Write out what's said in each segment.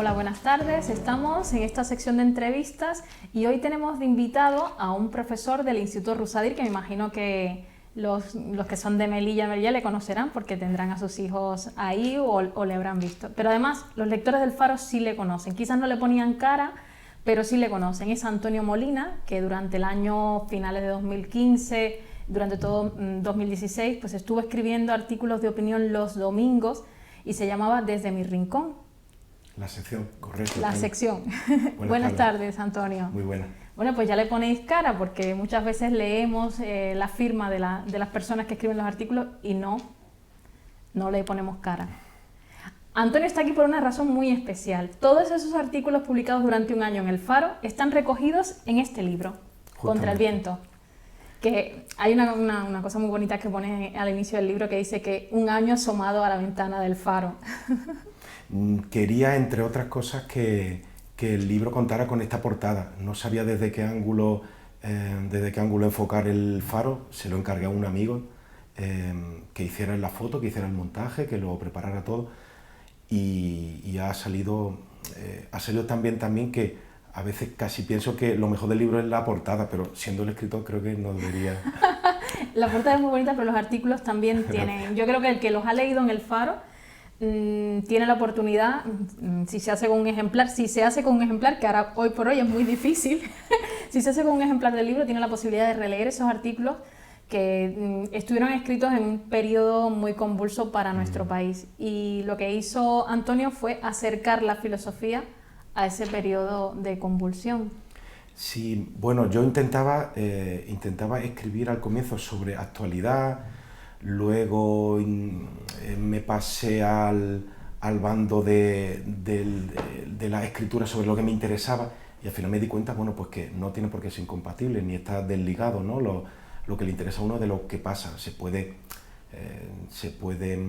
Hola, buenas tardes. Estamos en esta sección de entrevistas y hoy tenemos de invitado a un profesor del Instituto Rusadir, que me imagino que los que son de Melilla le conocerán porque tendrán a sus hijos ahí o le habrán visto. Pero además, los lectores del Faro sí le conocen. Quizás no le ponían cara, pero sí le conocen. Es Antonio Molina, que durante el año finales de 2015, durante todo 2016, pues estuvo escribiendo artículos de opinión los domingos y se llamaba Desde mi rincón. La sección, correcto. La sección. Buenas tardes, Antonio. Muy buenas. Bueno, pues ya le ponéis cara porque muchas veces leemos la firma de las personas que escriben los artículos y no le ponemos cara. Antonio está aquí por una razón muy especial. Todos esos artículos publicados durante un año en El Faro están recogidos en este libro, Contra el viento. Que hay una cosa muy bonita que pone al inicio del libro que dice que un año asomado a la ventana del Faro. Quería, entre otras cosas, que el libro contara con esta portada. No sabía desde qué ángulo enfocar el Faro. Se lo encargué a un amigo que hiciera la foto, que hiciera el montaje, que lo preparara todo. Y ha salido también que a veces casi pienso que lo mejor del libro es la portada, pero siendo el escritor creo que no debería... La portada es muy bonita, pero los artículos también tienen... Yo creo que el que los ha leído en El Faro tiene la oportunidad, si se hace con un ejemplar, que ahora hoy por hoy es muy difícil, si se hace con un ejemplar del libro, tiene la posibilidad de releer esos artículos que estuvieron escritos en un periodo muy convulso para nuestro país. Y lo que hizo Antonio fue acercar la filosofía a ese periodo de convulsión. Sí, bueno, yo intentaba escribir al comienzo sobre actualidad. Luego me pasé al bando de la escritura sobre lo que me interesaba y al final me di cuenta, bueno, pues que no tiene por qué ser incompatible ni está desligado, ¿no? Lo que le interesa a uno de lo que pasa. Se pueden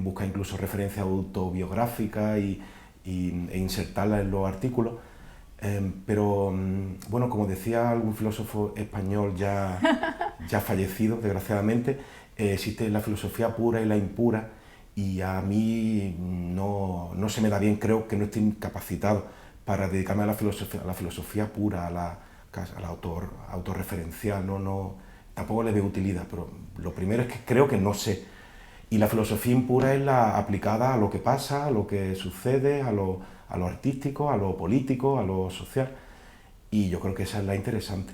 buscar incluso referencias autobiográficas e insertarlas en los artículos. Pero bueno, como decía algún filósofo español ya fallecido, desgraciadamente, existe la filosofía pura y la impura, y a mí no se me da bien, creo que no estoy capacitado para dedicarme a la filosofía pura, a la autorreferencial, tampoco le veo utilidad, pero lo primero es que creo que no sé. Y la filosofía impura es la aplicada a lo que pasa, a lo que sucede, a lo artístico, a lo político, a lo social, y yo creo que esa es la interesante.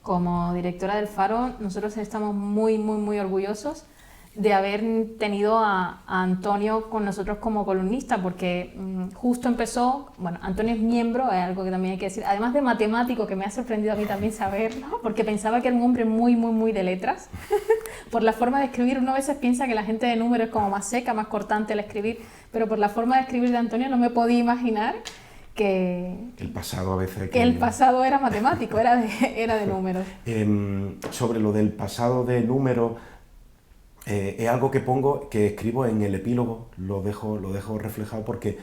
Como directora del Faro, nosotros estamos muy, muy, muy orgullosos de haber tenido a Antonio con nosotros como columnista, porque justo empezó, bueno, Antonio es miembro, es algo que también hay que decir, además de matemático, que me ha sorprendido a mí también saberlo, porque pensaba que era un hombre muy, muy, muy de letras. Por la forma de escribir, uno a veces piensa que la gente de números es como más seca, más cortante al escribir, pero por la forma de escribir de Antonio no me podía imaginar que el pasado a veces que el pasado era matemático, era de números. Sobre lo del pasado de números, es algo que escribo en el epílogo, lo dejo reflejado porque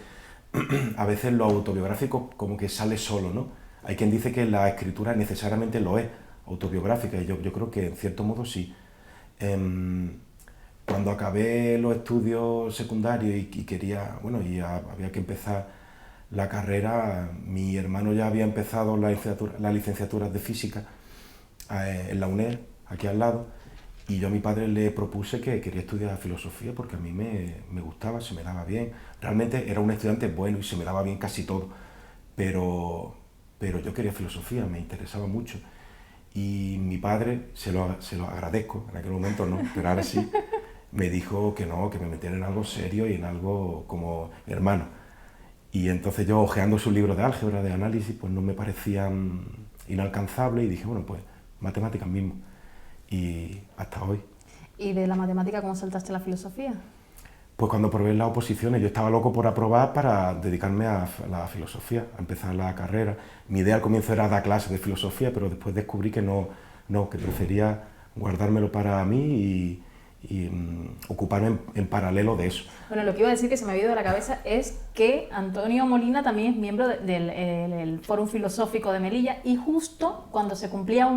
a veces lo autobiográfico como que sale solo, ¿no? Hay quien dice que la escritura necesariamente lo es autobiográfica, y yo creo que en cierto modo sí. Cuando acabé los estudios secundarios y había que empezar la carrera, mi hermano ya había empezado la licenciatura de física en la UNED, aquí al lado, y yo a mi padre le propuse que quería estudiar filosofía porque a mí me gustaba, se me daba bien. Realmente era un estudiante bueno y se me daba bien casi todo, pero yo quería filosofía, me interesaba mucho. Y mi padre, se lo agradezco, en aquel momento no, pero ahora sí, me dijo que no, que me metiera en algo serio y en algo como hermano. Y entonces yo, hojeando sus libros de álgebra, de análisis, pues no me parecían inalcanzables y dije, bueno, pues matemáticas mismo. Y hasta hoy. ¿Y de la matemática cómo saltaste a la filosofía? Pues cuando probé las oposiciones, yo estaba loco por aprobar para dedicarme a la filosofía, a empezar la carrera. Mi idea al comienzo era dar clases de filosofía, pero después descubrí que que prefería guardármelo para mí y ocuparme en paralelo de eso. Bueno, lo que iba a decir que se me había ido de la cabeza es que Antonio Molina también es miembro del Fórum Filosófico de Melilla, y justo cuando se cumplía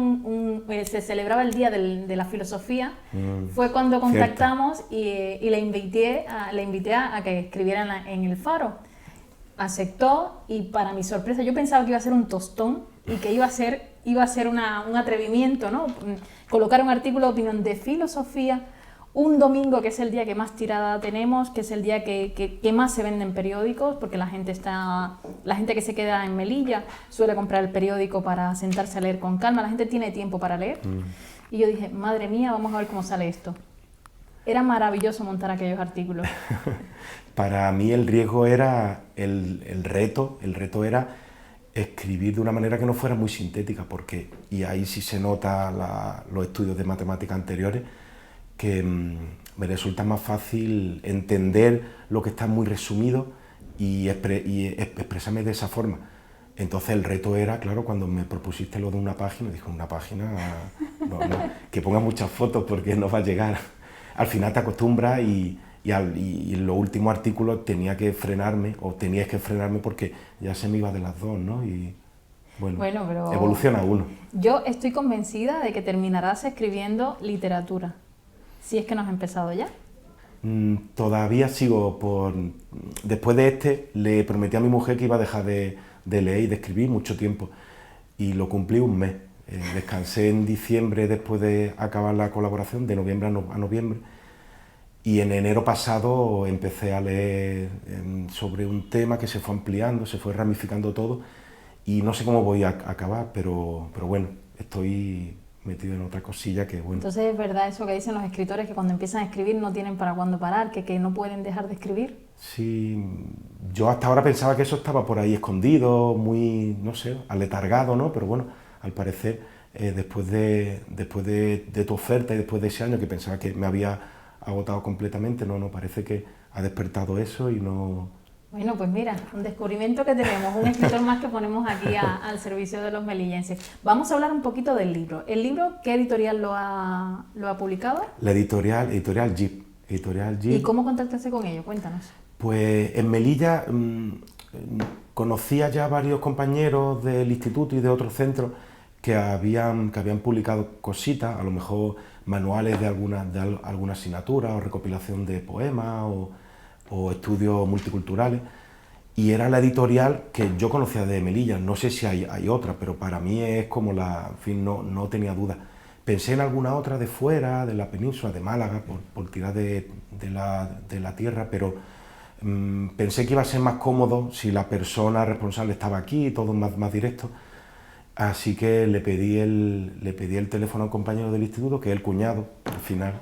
se celebraba el Día de la Filosofía, fue cuando contactamos y le invité a que escribiera en El Faro. aceptó y para mi sorpresa yo pensaba que iba a ser un tostón y que iba a ser un atrevimiento, ¿no? Colocar un artículo de opinión de filosofía un domingo, que es el día que más tirada tenemos, que es el día que más se venden periódicos, porque la gente que se queda en Melilla suele comprar el periódico para sentarse a leer con calma, la gente tiene tiempo para leer. Y yo dije, madre mía, vamos a ver cómo sale esto. Era maravilloso montar aquellos artículos. Para mí el riesgo era el reto era escribir de una manera que no fuera muy sintética, porque, y ahí sí se nota los estudios de matemáticas anteriores, que me resulta más fácil entender lo que está muy resumido y expresarme de esa forma. Entonces el reto era, claro, cuando me propusiste lo de una página, dije, una página, que ponga muchas fotos porque no va a llegar. Al final te acostumbras y en los últimos artículos tenías que frenarme porque ya se me iba de las dos, ¿no? Y bueno, pero evoluciona uno. Yo estoy convencida de que terminarás escribiendo literatura, si es que no has empezado ya. Todavía sigo después de le prometí a mi mujer que iba a dejar de leer y de escribir mucho tiempo y lo cumplí un mes. Descansé en diciembre después de acabar la colaboración, de noviembre a noviembre, y en enero pasado empecé a leer sobre un tema que se fue ampliando, se fue ramificando todo y no sé cómo voy a acabar, pero bueno, estoy metido en otra cosilla que bueno. Entonces es verdad eso que dicen los escritores, que cuando empiezan a escribir no tienen para cuándo parar, que no pueden dejar de escribir. Sí, yo hasta ahora pensaba que eso estaba por ahí escondido, muy, no sé, aletargado, ¿no? Pero bueno, al parecer, después de tu oferta y después de ese año que pensaba que me había agotado completamente, no, parece que ha despertado eso y no... Bueno, pues mira, un descubrimiento que tenemos, un escritor más que ponemos aquí al servicio de los melillenses. Vamos a hablar un poquito del libro. ¿El libro qué editorial lo ha publicado? La editorial Jeep. ¿Y cómo contactaste con ellos? Cuéntanos. Pues en Melilla conocía ya varios compañeros del instituto y de otros centros que habían publicado cositas, a lo mejor manuales de alguna asignatura o recopilación de poemas o estudios multiculturales, y era la editorial que yo conocía de Melilla. No sé si hay otra, pero para mí es como en fin, no tenía duda. Pensé en alguna otra de fuera, de la península, de Málaga, por tirar de la tierra, pero pensé que iba a ser más cómodo si la persona responsable estaba aquí, todo más directo. Así que le pedí el teléfono a un compañero del instituto, que es el cuñado, al final,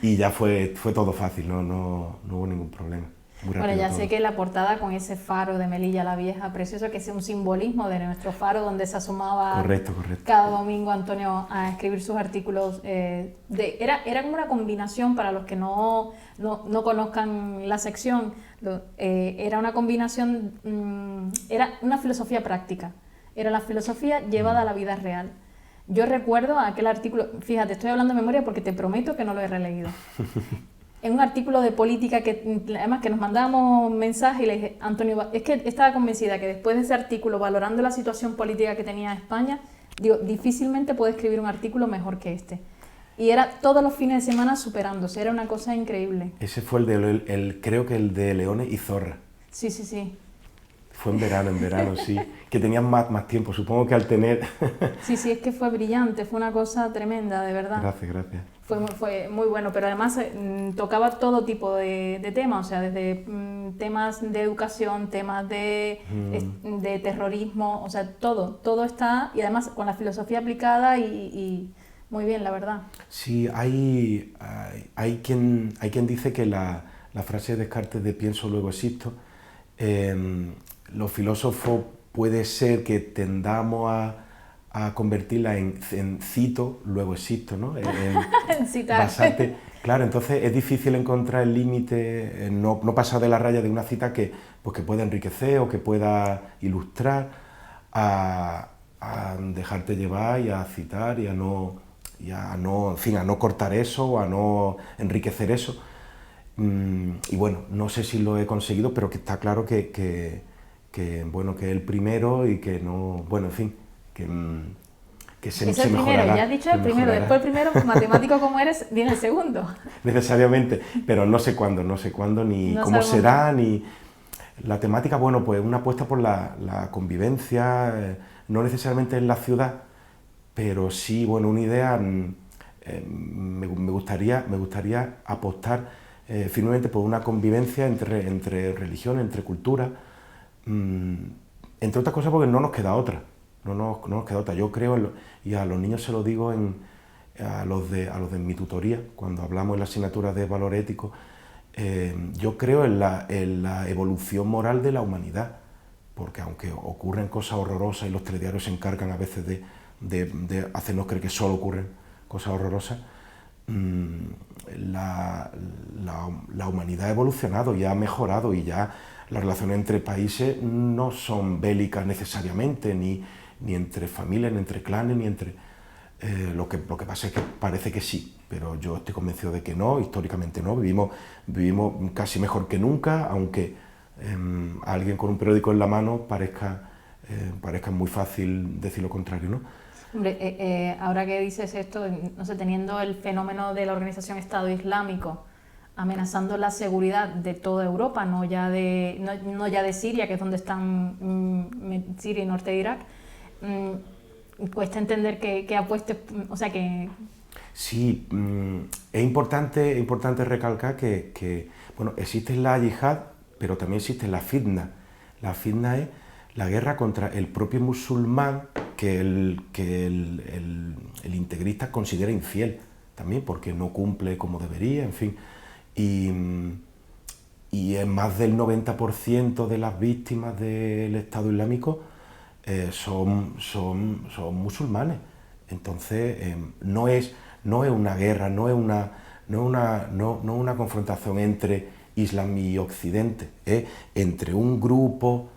y ya fue todo fácil, no hubo ningún problema. Bueno, ya sé que la portada con ese faro de Melilla la Vieja, precioso, que es un simbolismo de nuestro faro donde se asomaba correcto. cada domingo Antonio a escribir sus artículos. Era como una combinación, para los que no conozcan la sección, era una combinación, era una filosofía práctica, era la filosofía llevada a la vida real. Yo recuerdo aquel artículo, fíjate, estoy hablando de memoria porque te prometo que no lo he releído. En un artículo de política además que nos mandábamos mensajes y le dije, Antonio, es que estaba convencida que después de ese artículo, valorando la situación política que tenía España, digo, difícilmente puede escribir un artículo mejor que este. Y era todos los fines de semana superándose, era una cosa increíble. Ese fue creo que el de Leones y Zorra. Sí. Fue en verano, sí, que tenían más tiempo, supongo que al tener... Sí, es que fue brillante, fue una cosa tremenda, de verdad. Gracias. Fue muy bueno, pero además tocaba todo tipo de temas, o sea, desde temas de educación, temas de terrorismo, o sea, todo está, y además con la filosofía aplicada y muy bien, la verdad. Sí, hay quien dice que la frase de Descartes de pienso, luego existo, los filósofos puede ser que tendamos a convertirla en cito, luego existo, ¿no? En citar. Claro, entonces es difícil encontrar el límite, no pasar de la raya de una cita que pueda enriquecer o que pueda ilustrar, a dejarte llevar y a citar y a no cortar eso o a no enriquecer eso. Y bueno, no sé si lo he conseguido, pero que está claro que es el primero y que no, bueno, en fin, que se mejorará. Es el primero, ya has dicho el primero, después el primero, matemático como eres, viene el segundo. Necesariamente, pero no sé cuándo, ni cómo será, ni... La temática, bueno, pues una apuesta por la convivencia, no necesariamente en la ciudad, pero sí, bueno, una idea, me gustaría apostar firmemente por una convivencia entre religiones, entre culturas, entre otras cosas porque no nos queda otra, no nos queda otra. Yo creo, y a los niños se lo digo a los de mi tutoría, cuando hablamos en la asignatura de valor ético, yo creo en la evolución moral de la humanidad, porque aunque ocurren cosas horrorosas y los telediarios se encargan a veces de hacernos creer que solo ocurren cosas horrorosas, la humanidad ha evolucionado y ha mejorado, y ya las relaciones entre países no son bélicas necesariamente, ni entre familias, ni entre clanes, ni entre... lo que pasa es que parece que sí, pero yo estoy convencido de que no, históricamente no, vivimos casi mejor que nunca, aunque a alguien con un periódico en la mano parezca muy fácil decir lo contrario, ¿no? Hombre, ahora que dices esto, no sé, teniendo el fenómeno de la organización Estado Islámico amenazando la seguridad de toda Europa, no ya de Siria, que es donde están Siria y norte de Irak, cuesta entender que apuestes, o sea que... Sí, es importante recalcar que bueno, existe la yihad, pero también existe la fitna. La fitna es la guerra contra el propio musulmán que el integrista considera infiel, también porque no cumple como debería, en fin. Y en más del 90% de las víctimas del Estado Islámico son musulmanes. Entonces no es una guerra, no es una confrontación entre Islam y Occidente, es entre un grupo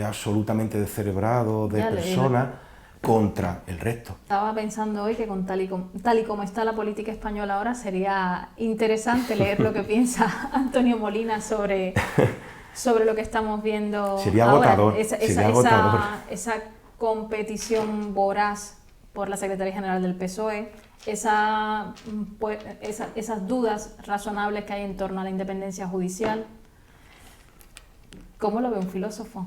absolutamente descerebrado de personas contra el resto. Estaba pensando hoy que tal y como está la política española ahora, sería interesante leer lo que piensa Antonio Molina sobre lo que estamos viendo sería ahora. Agotador, Esa competición voraz por la Secretaría General del PSOE, esas dudas razonables que hay en torno a la independencia judicial. ¿Cómo lo ve un filósofo?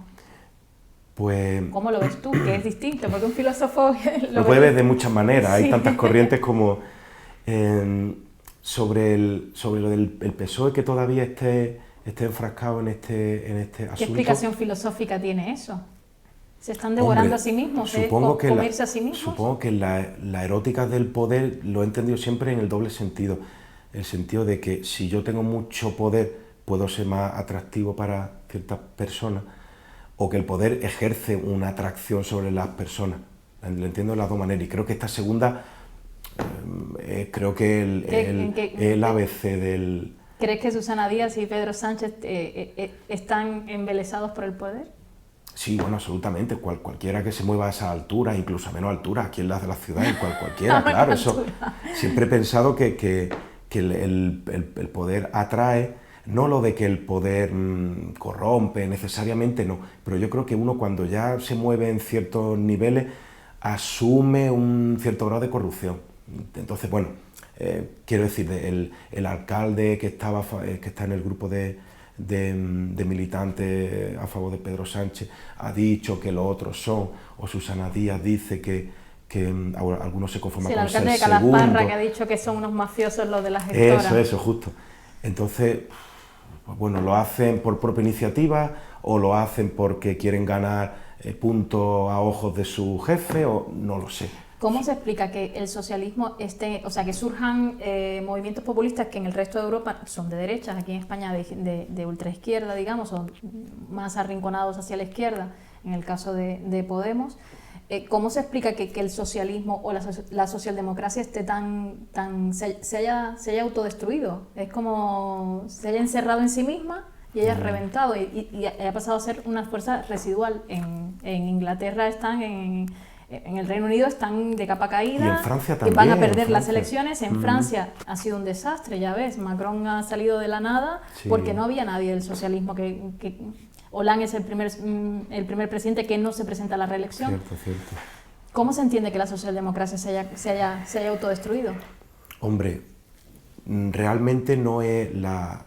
Pues, ¿cómo lo ves tú? Que es distinto, porque un filósofo lo puede ver de muchas maneras, sí. Hay tantas corrientes como sobre lo del PSOE que todavía esté enfrascado en este asunto. ¿Qué explicación filosófica tiene eso? ¿Se están devorando a sí mismos? ¿Comerse a sí mismos? Supongo que la erótica del poder lo he entendido siempre en el doble sentido. El sentido de que si yo tengo mucho poder, puedo ser más atractivo para ciertas personas, o que el poder ejerce una atracción sobre las personas. Lo entiendo de las dos maneras, y creo que esta segunda, creo que el ABC del... ¿Crees que Susana Díaz y Pedro Sánchez están embelesados por el poder? Sí, bueno, absolutamente. Cualquiera que se mueva a esa altura, incluso a menos altura, aquí en las de las ciudades, cualquiera, claro. Eso. Siempre he pensado que el poder atrae, no lo de que el poder corrompe necesariamente, no, pero yo creo que uno cuando ya se mueve en ciertos niveles asume un cierto grado de corrupción. Entonces, bueno, quiero decir, el alcalde que está en el grupo de militantes a favor de Pedro Sánchez ha dicho que los otros son, o Susana Díaz dice que algunos se conforman con ser segundo. Sí, el alcalde de Calasparra que ha dicho que son unos mafiosos los de las gestoras. Eso, justo. Entonces, pues bueno, lo hacen por propia iniciativa o lo hacen porque quieren ganar puntos a ojos de su jefe, o no lo sé. ¿Cómo se explica que el socialismo o sea, que surjan movimientos populistas que en el resto de Europa son de derechas, aquí en España de ultraizquierda, digamos, o más arrinconados hacia la izquierda, en el caso de Podemos? ¿Cómo se explica que el socialismo o la socialdemocracia esté se haya autodestruido? Es como se haya encerrado en sí misma y haya reventado y haya pasado a ser una fuerza residual. En Inglaterra están, en el Reino Unido están de capa caída, y en Francia también, que van a perder las elecciones. En Francia ha sido un desastre, ya ves, Macron ha salido de la nada, sí, porque no había nadie del socialismo que Hollande es el primer presidente que no se presenta a la reelección. Cierto. ¿Cómo se entiende que la socialdemocracia se haya autodestruido? Hombre, realmente no es la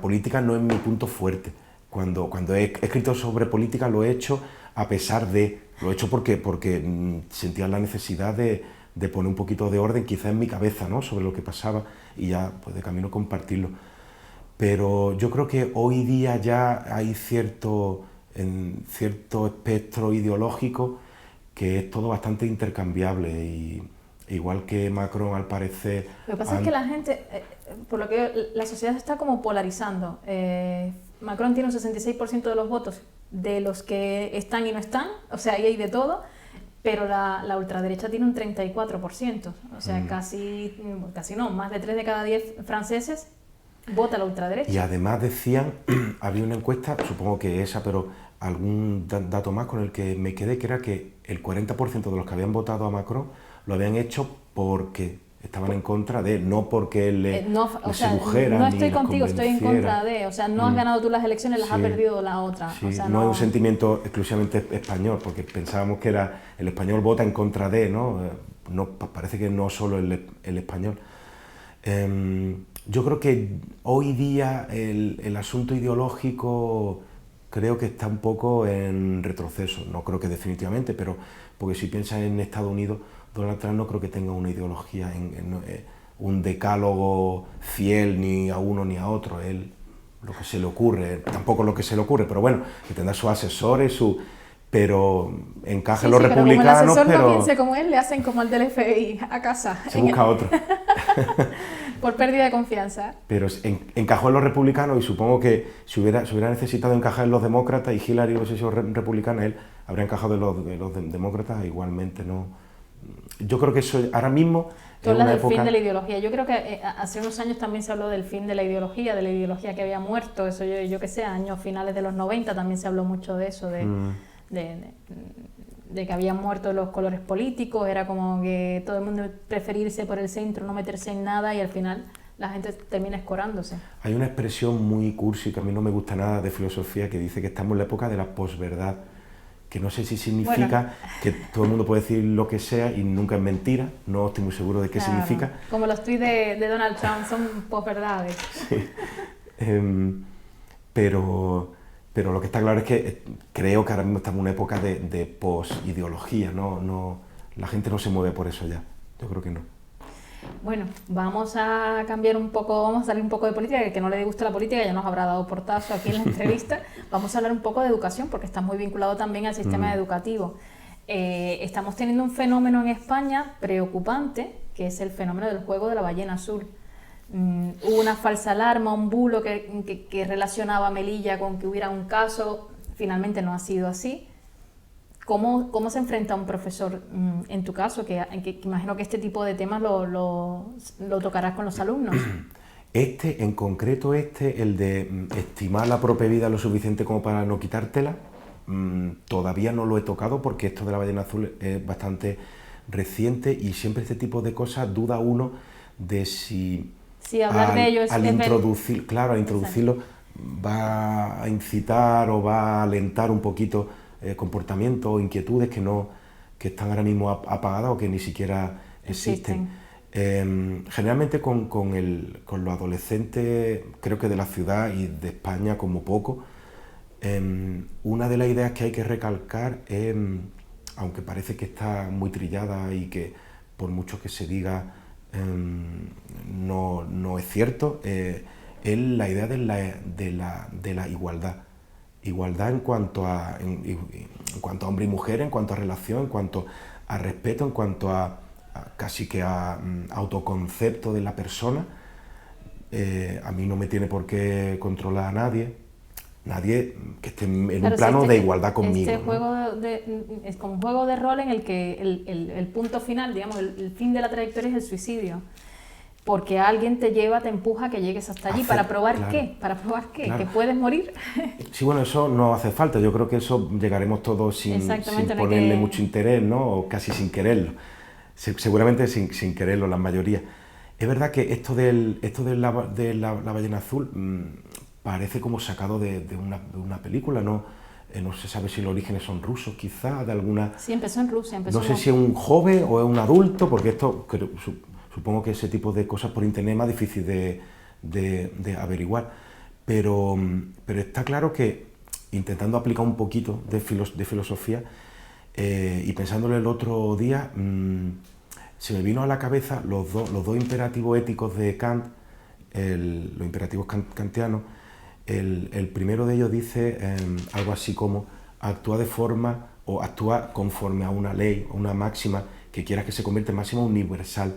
política no es mi punto fuerte. cuando he escrito sobre política lo he hecho a pesar de, lo he hecho porque sentía la necesidad de poner un poquito de orden quizás en mi cabeza, ¿no?, sobre lo que pasaba y ya pues de camino compartirlo. Pero yo creo que hoy día ya hay cierto espectro ideológico que es todo bastante intercambiable y igual que Macron al parecer... Lo que pasa es que la gente, por lo que la sociedad está como polarizando. Macron tiene un 66% de los votos de los que están y no están, o sea, ahí hay de todo, pero la ultraderecha tiene un 34%, o sea, casi no, más de 3 de cada 10 franceses vota la ultraderecha. Y además decían, había una encuesta, supongo que esa, pero algún dato más con el que me quedé, que era que el 40% de los que habían votado a Macron lo habían hecho porque estaban en contra de, no porque él les sedujera. No estoy contigo, estoy en contra de, o sea, no has ganado tú las elecciones, las ha perdido la otra. Sí, o sea, no es un sentimiento exclusivamente español, porque pensábamos que era el español vota en contra de, ¿no? Parece que no solo el español. Yo creo que hoy día el asunto ideológico creo que está un poco en retroceso, no creo que definitivamente, pero porque si piensas en Estados Unidos, Donald Trump no creo que tenga una ideología, un decálogo fiel ni a uno ni a otro, él lo que se le ocurre, tampoco lo que se le ocurre, pero bueno, que tendrá sus asesores, pero encaja en los republicanos, pero como el asesor pero no piense como él, le hacen como al del FBI a casa. Se busca otro. Por pérdida de confianza. Pero encajó en los republicanos y supongo que si hubiera necesitado encajar en los demócratas y Hillary hubiese sido republicana, él habría encajado en los demócratas igualmente, ¿no? Yo creo que eso ahora mismo Tú hablas del fin de la ideología. Yo creo que hace unos años también se habló del fin de la ideología que había muerto, eso yo que sé, años finales de los 90 también se habló mucho de eso, de que habían muerto los colores políticos, era como que todo el mundo preferirse por el centro, no meterse en nada y al final la gente termina escorándose. Hay una expresión muy cursi que a mí no me gusta nada de filosofía que dice que estamos en la época de la posverdad, que no sé si significa que todo el mundo puede decir lo que sea y nunca es mentira, no estoy muy seguro de qué significa. Como los tuits de Donald Trump son posverdades. Sí. Pero lo que está claro es que creo que ahora mismo estamos en una época de pos-ideología, la gente no se mueve por eso ya, yo creo que no. Bueno, vamos a cambiar un poco, vamos a salir un poco de política, que no le gusta la política ya nos habrá dado portazo aquí en la entrevista. Vamos a hablar un poco de educación, porque está muy vinculado también al sistema educativo. Estamos teniendo un fenómeno en España preocupante, que es el fenómeno del juego de la ballena azul. Hubo una falsa alarma, un bulo que relacionaba a Melilla con que hubiera un caso, finalmente no ha sido así. ¿Cómo se enfrenta un profesor, en tu caso, que imagino que este tipo de temas lo tocarás con los alumnos? En concreto el de estimar la propia vida lo suficiente como para no quitártela, todavía no lo he tocado porque esto de la ballena azul es bastante reciente y siempre este tipo de cosas duda uno de si hablar de ello al introducirlo va a incitar o va a alentar un poquito comportamientos o inquietudes que están ahora mismo apagadas o que ni siquiera existen. Generalmente con los adolescentes, creo que de la ciudad y de España como poco, una de las ideas que hay que recalcar es, aunque parece que está muy trillada y que por mucho que se diga no es cierto, es la idea de la igualdad. Igualdad en cuanto a hombre y mujer, en cuanto a relación, en cuanto a respeto, en cuanto a casi que a autoconcepto de la persona. A mí no me tiene por qué controlar a nadie que esté en un plano de igualdad conmigo. Este juego es como un juego de rol en el que el punto final, digamos, el fin de la trayectoria es el suicidio. Porque alguien te empuja a que llegues hasta allí. ¿Para probar qué? ¿Para probar qué? Claro. ¿Que puedes morir? Sí, bueno, eso no hace falta. Yo creo que eso llegaremos todos sin ponerle mucho interés, ¿no? O casi sin quererlo. Seguramente sin quererlo, la mayoría. Es verdad que esto de la ballena azul parece como sacado de una película, ¿no? No se sabe si los orígenes son rusos, quizá, de alguna... Sí, empezó en Rusia. No sé si es un joven o es un adulto, porque esto... Supongo que ese tipo de cosas por internet es más difícil de averiguar, pero está claro que intentando aplicar un poquito de filosofía y pensándolo el otro día, se me vino a la cabeza los dos imperativos éticos de Kant, los imperativos kantianos. El primero de ellos dice algo así como actúa de forma o actúa conforme a una ley o una máxima que quieras que se convierta en máxima universal.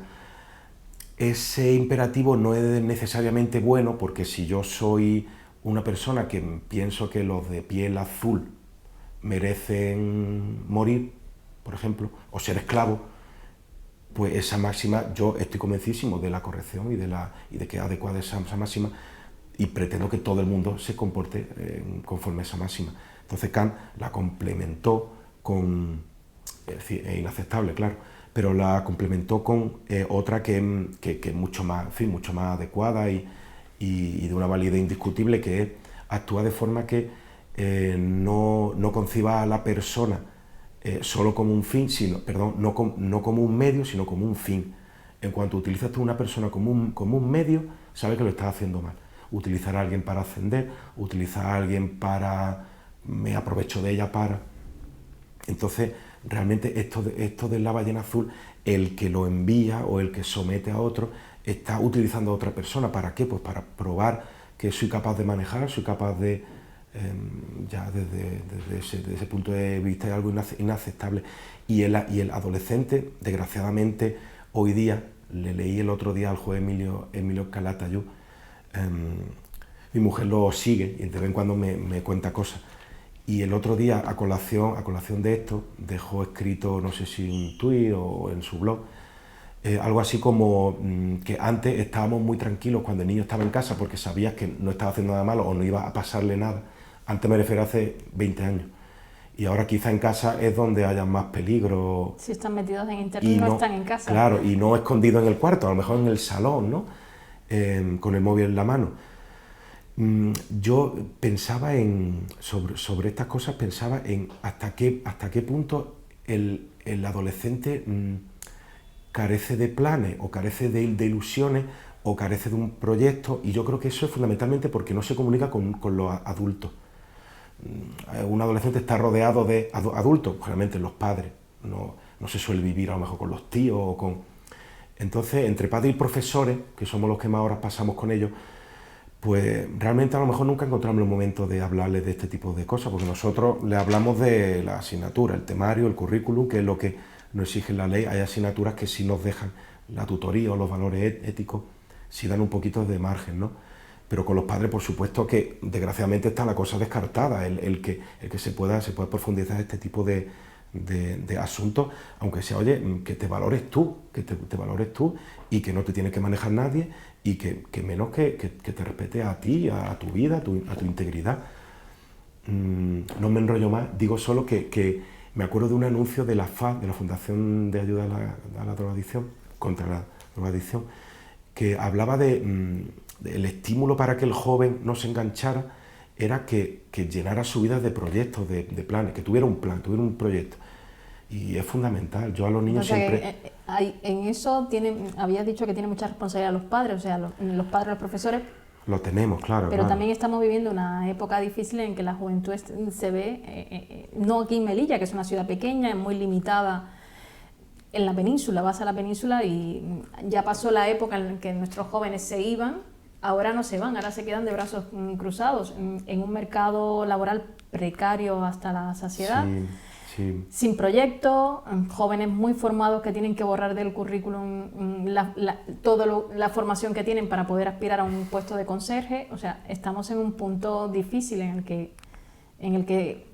Ese imperativo no es necesariamente bueno, porque si yo soy una persona que pienso que los de piel azul merecen morir, por ejemplo, o ser esclavos, pues esa máxima yo estoy convencidísimo de la corrección y de que es adecuada esa máxima, y pretendo que todo el mundo se comporte conforme a esa máxima. Entonces Kant la complementó con, es decir, es inaceptable, claro, pero la complementó con otra que es mucho más, en fin, mucho más adecuada y de una validez indiscutible, que es actúa de forma que no conciba a la persona solo como un fin, no como un medio, sino como un fin. En cuanto utilizas tú una persona como un medio, sabes que lo estás haciendo mal. Utilizar a alguien para ascender, utilizar a alguien para me aprovecho de ella para... Entonces, realmente esto de la ballena azul, el que lo envía o el que somete a otro, está utilizando a otra persona. ¿Para qué? Pues para probar que soy capaz de manejar, soy capaz de... ya desde ese punto de vista es algo inaceptable. Y el adolescente, desgraciadamente, hoy día, le leí el otro día al juez Emilio Calatayud, mi mujer lo sigue y de vez en cuando me cuenta cosas. Y el otro día, a colación de esto, dejó escrito, no sé si un tuit o en su blog, algo así como que antes estábamos muy tranquilos cuando el niño estaba en casa porque sabías que no estaba haciendo nada malo o no iba a pasarle nada. Antes me refiero a hace 20 años. Y ahora quizá en casa es donde haya más peligro. Si están metidos en internet y no están en casa. Claro, y no escondidos en el cuarto, a lo mejor en el salón, ¿no? Con el móvil en la mano. Yo pensaba sobre estas cosas, pensaba en hasta qué punto el adolescente carece de planes o carece de ilusiones o carece de un proyecto, y yo creo que eso es fundamentalmente porque no se comunica con los adultos. Un adolescente está rodeado de adultos, generalmente los padres, no se suele vivir a lo mejor con los tíos o con... Entonces, entre padres y profesores, que somos los que más horas pasamos con ellos, pues realmente a lo mejor nunca encontramos el momento de hablarles de este tipo de cosas, porque nosotros le hablamos de la asignatura, el temario, el currículum, que es lo que nos exige la ley. Hay asignaturas que sí nos dejan la tutoría o los valores éticos, sí dan un poquito de margen, ¿no? Pero con los padres, por supuesto que desgraciadamente está la cosa descartada, el que se pueda profundizar este tipo de asuntos, aunque sea, oye, que te valores tú, y que no te tiene que manejar nadie, y que menos que te respete a ti, a tu vida, a tu integridad. No me enrollo más, digo solo que me acuerdo de un anuncio de la FA, de la Fundación de Ayuda a la Drogadicción, contra la Drogadicción, que hablaba del estímulo para que el joven no se enganchara, era que llenara su vida de proyectos, de planes, que tuviera un plan, tuviera un proyecto. Y es fundamental. Yo a los niños siempre... en eso habías dicho que tiene mucha responsabilidad los padres, o sea, los padres, los profesores. Lo tenemos, claro. Pero también estamos viviendo una época difícil en que la juventud se ve, no aquí en Melilla, que es una ciudad pequeña, muy limitada en la península, vas a la península y ya pasó la época en que nuestros jóvenes se iban, ahora no se van, ahora se quedan de brazos cruzados en un mercado laboral precario hasta la saciedad. Sí. Sí. Sin proyecto, jóvenes muy formados que tienen que borrar del currículum toda la formación que tienen para poder aspirar a un puesto de conserje. O sea, estamos en un punto difícil en el que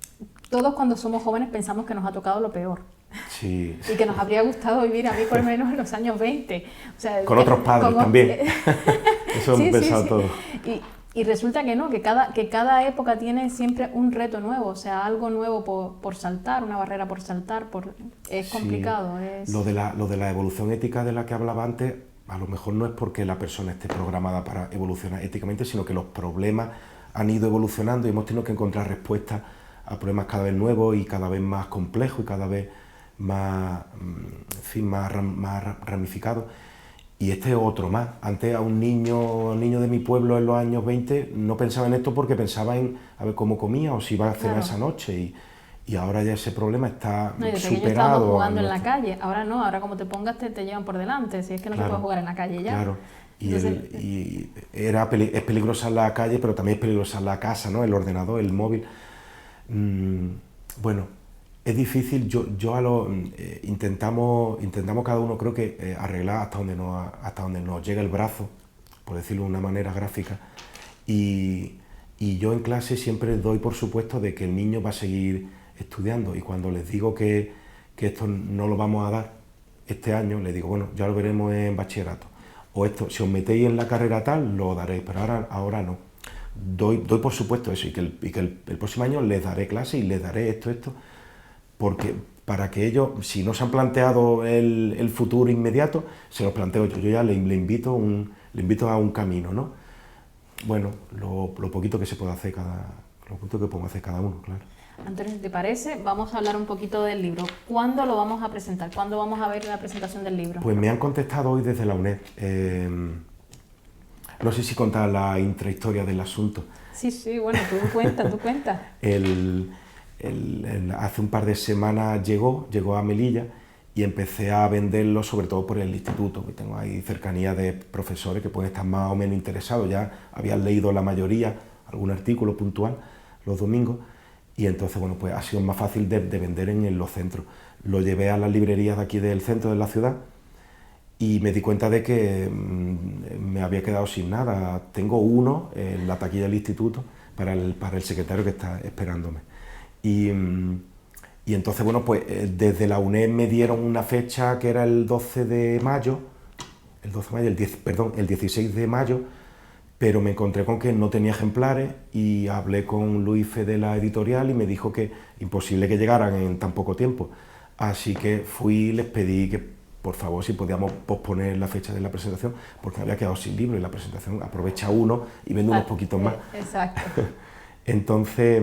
todos cuando somos jóvenes pensamos que nos ha tocado lo peor. Sí. Y que nos habría gustado vivir, a mí por lo menos en los años 20. O sea, con otros padres también. Eso hemos pensado todos. Y resulta que no, que cada época tiene siempre un reto nuevo, o sea, algo nuevo por saltar, una barrera por saltar, es complicado. Lo de la evolución ética de la que hablaba antes, a lo mejor no es porque la persona esté programada para evolucionar éticamente, sino que los problemas han ido evolucionando y hemos tenido que encontrar respuestas a problemas cada vez nuevos y cada vez más complejos y cada vez más, en fin, más ramificados. y este es otro más. Antes a un niño de mi pueblo en los años 20 no pensaba en esto porque pensaba en a ver cómo comía o si iba a cenar esa noche, y ahora ya ese problema está no, y de pequeño superado. estábamos jugando en la calle, ahora no, ahora como te pongas te llevan por delante, si es que no se puede jugar en la calle ya. Claro, Entonces, es peligrosa la calle, pero también es peligrosa la casa, ¿no? El ordenador, el móvil. Bueno, es difícil, intentamos cada uno, creo que arreglar hasta donde nos llega el brazo, por decirlo de una manera gráfica, y yo en clase siempre doy por supuesto de que el niño va a seguir estudiando, y cuando les digo que esto no lo vamos a dar este año, les digo, bueno, ya lo veremos en bachillerato, o esto, si os metéis en la carrera tal, lo daréis, pero ahora no. Doy por supuesto eso, y que el próximo año les daré clase y les daré esto, porque para que ellos, si no se han planteado el futuro inmediato, se los planteo yo ya le invito a un camino, ¿no? Bueno, lo poquito que se puede hacer lo poquito que podemos hacer cada uno, claro. Antonio, ¿te parece? Vamos a hablar un poquito del libro. ¿Cuándo lo vamos a presentar? ¿Cuándo vamos a ver la presentación del libro? Pues me han contestado hoy desde la UNED. No sé si contar la intrahistoria del asunto. Sí, bueno, tú cuenta. Hace un par de semanas llegó a Melilla y empecé a venderlo sobre todo por el instituto, que tengo ahí cercanía de profesores que pueden estar más o menos interesados, ya habían leído la mayoría, algún artículo puntual los domingos, y entonces bueno, pues ha sido más fácil de vender en los centros. Lo llevé a las librerías de aquí del centro de la ciudad y me di cuenta de que me había quedado sin nada. Tengo uno en la taquilla del instituto para el secretario que está esperándome. Y entonces, bueno, pues desde la UNED me dieron una fecha que era el 16 de mayo, pero me encontré con que no tenía ejemplares y hablé con Luis Fe de la editorial y me dijo que imposible que llegaran en tan poco tiempo. Así que fui y les pedí que por favor si podíamos posponer la fecha de la presentación, porque me había quedado sin libro y la presentación aprovecha uno y vende unos poquitos más. Exacto. Entonces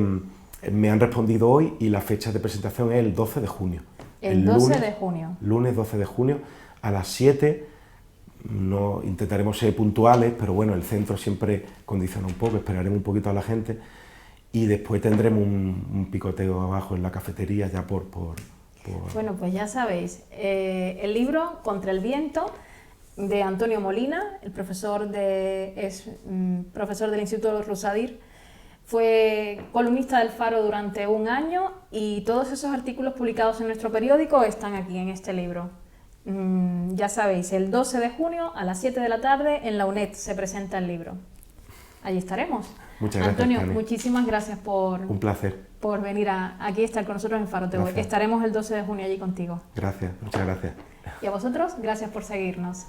me han respondido hoy y la fecha de presentación es el 12 de junio. El 12 de junio. Lunes 12 de junio a las 7. No, intentaremos ser puntuales, pero bueno, el centro siempre condiciona un poco, esperaremos un poquito a la gente y después tendremos un picoteo abajo en la cafetería ya por... Bueno, pues ya sabéis, el libro Contra el viento de Antonio Molina, es profesor del Instituto Rusadir, fue columnista del Faro durante un año y todos esos artículos publicados en nuestro periódico están aquí en este libro. Ya sabéis, el 12 de junio a las 7 de la tarde en la UNED se presenta el libro. Allí estaremos. Muchas gracias, Antonio, Tani. muchísimas gracias Un placer. por venir aquí a estar con nosotros en Faro TV. Estaremos el 12 de junio allí contigo. Gracias, muchas gracias. Y a vosotros, gracias por seguirnos.